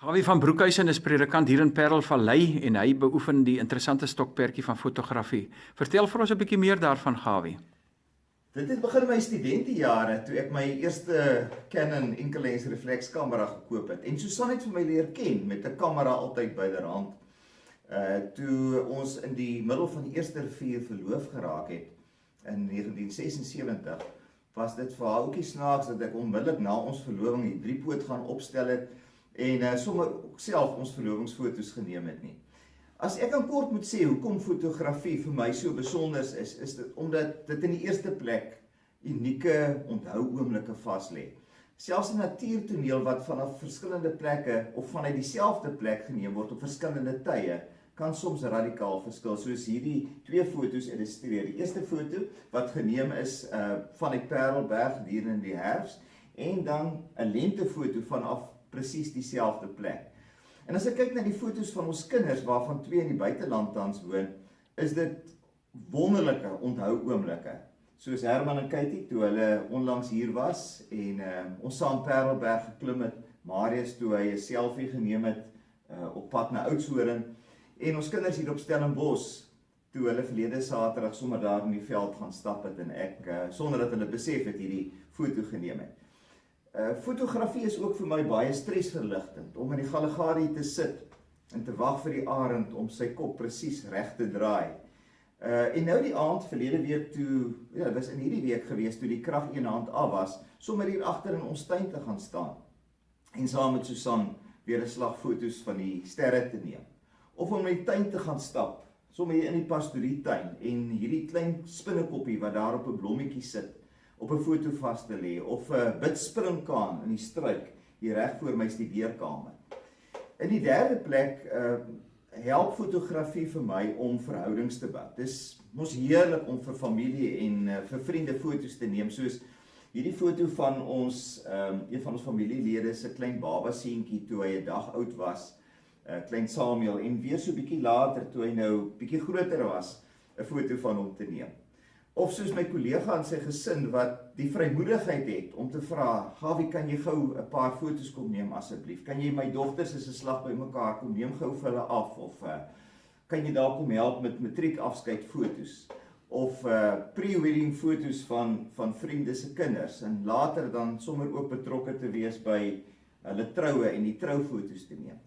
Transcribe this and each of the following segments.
Gawie van Broekhuizen is predikant hier in Parelvallei en hy beoefen die interessante stokperdjie van fotografie. Vertel vir ons 'n bietjie meer daarvan, Gawie. Dit het begin in my studentejare toe ek my eerste Canon enkel-lens reflekskamera gekoop het. En Susan het vir my leer ken met 'n kamera altyd byderhand. Toe ons in die middel van die eerste rivier verloof geraak het in 1976, was dit vir haar ookie snaaks dat ek onmiddellik na ons verloving die driepoot gaan opstel het en sommer ook self ons verlovingsfoto's geneem het nie. As ek aan kort moet sê hoekom fotografie vir my so besonder is dit omdat dit in die eerste plek unieke onthou-oomblikke vas lê. Selfs 'n natuurtoneel wat vanaf verskillende plekke of vanuit dieselfde plek geneem word op verskillende tye, kan soms radikaal verskil, soos hierdie twee foto's illustreer. Die eerste foto wat geneem is vanuit Parelberg hier in die herfs en dan 'n lentefoto vanaf presies dieselfde plek. En as ek kyk na die foto's van ons kinders, waarvan 2 in die buiteland tans woon, is dit wonderlike onthou-oomblikke. Soos Herman en Katie, toe hulle onlangs hier was, en ons saam Parelberg geklim het, Marius toe hy 'n selfie geneem het, op pad na Oudtshoorn, en ons kinders hier op Stellenbosch, toe hulle verlede Saterdag sommer daar in die veld gaan stap het, en ek, sonder dat hulle besef het, hierdie foto geneem het. Fotografie is ook vir my baie stresverligtend, om in die Galagadi te sit en te wag vir die arend om sy kop presies reg te draai. En nou die aand, verlede week toe, ja, dit was in hierdie week gewees, toe die krag een aand af was, sommer hier agter in ons tuin te gaan staan, en saam met Susan weer 'n slag foto's van die sterre te neem. Of om in die tuin te gaan stap, sommer hier in die pastorietuin, en hierdie klein spinnekoppie wat daar op 'n blommetjie sit, op 'n foto vas te lê, of 'n bidspringkaan in die struik, hier reg voor my studeerkamer. In die derde plek, help fotografie vir my om verhoudings te bou. Dis mos heerlik om vir familie en vir vriende foto's te neem, soos hierdie foto van ons, een van ons familielede se klein babaseentjie toe hy 'n dag oud was, klein Samuel, en weer so bietjie later toe hy nou bietjie groter was, 'n foto van hom te neem. Of soos my kollega en sy gesin wat die vrymoedigheid het om te vra, Gawie, kan jy gou 'n paar foto's kom neem asseblief? Kan jy my dogters is 'n slag by mekaar, kom neem gou vir hulle af, of kan jy daar kom help met matriekafskeid foto's, of pre-wedding foto's van vriende se kinders, en later dan sommer ook betrokke te wees by hulle troue en die troufoto's te neem.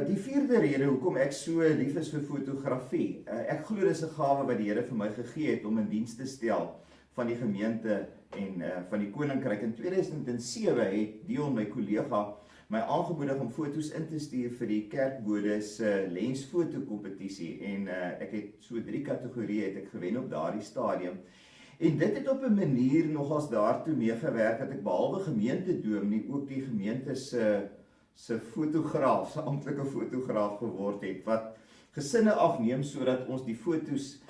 Die vierde rede hoekom ek so lief is vir fotografie, ek glo dis 'n gawe wat die Here vir my gegee het om in diens te stel van die gemeente en van die koninkryk. In 2007 het Dion, my kollega, my aangemoedig om foto's in te stuur vir die kerkbode se lensfotokompetisie, en ek het so 3 kategorieë het ek gewen op daardie stadium. En dit het op 'n manier nogals daartoe meegewerk dat ek behalwe gemeentedominee ook die gemeente se fotograaf, se amptelike fotograaf geword het, wat gesinne afneem sodat ons die foto's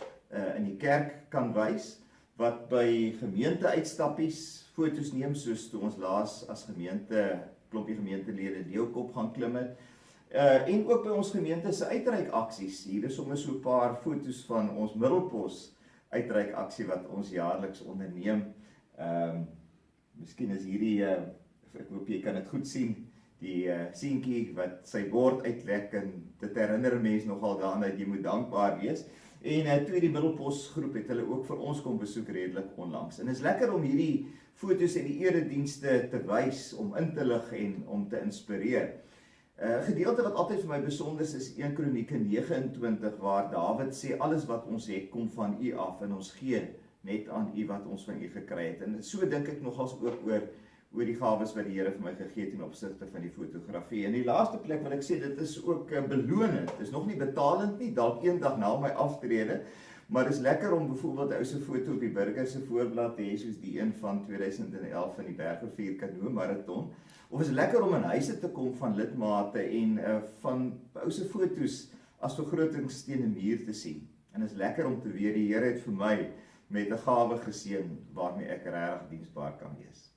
in die kerk kan wys, wat by gemeenteuitstappies foto's neem, soos toe ons laas as gemeente, klompie gemeentelede Leeukop gaan klim het, en ook by ons gemeente se uitreikaksies. Hier is sommer so 'n paar foto's van ons Middelpos uitreikaksie wat ons jaarliks onderneem. Miskien is hierdie, ek hoop jy kan dit goed sien, die seentjie wat sy bord uitlek, en dit herinner mense nogal daaraan dat jy moet dankbaar wees. En toe die Middelpos groep het hulle ook vir ons kom besoek redelik onlangs. En is lekker om hierdie foto's en die eredienste te wys, om in te lig en om te inspireer. Gedeelte wat altyd vir my besonder is 1 Kronieke 29, waar Dawid sê, alles wat ons het, kom van U af, en ons gee net aan U wat ons van U gekry het. En so dink ek nogals ook oor die gawes wat die Here vir my gegee het in opsigte van die fotografie. En die laaste plek wil ek sê, dit is ook belonend. Dit is nog nie betalend nie, dalk eendag na my aftrede, maar dit is lekker om byvoorbeeld 'n ou se foto op die burger se voorblad te hê, soos die een van 2011 van die Bergrivier Kanoe Marathon. Of is lekker om in huise te kom van lidmate en van ou se foto's as vergrotings teen 'n muur te sien. En is lekker om te weet die Here het vir my met 'n gawe geseën waarmee ek regtig diensbaar kan wees.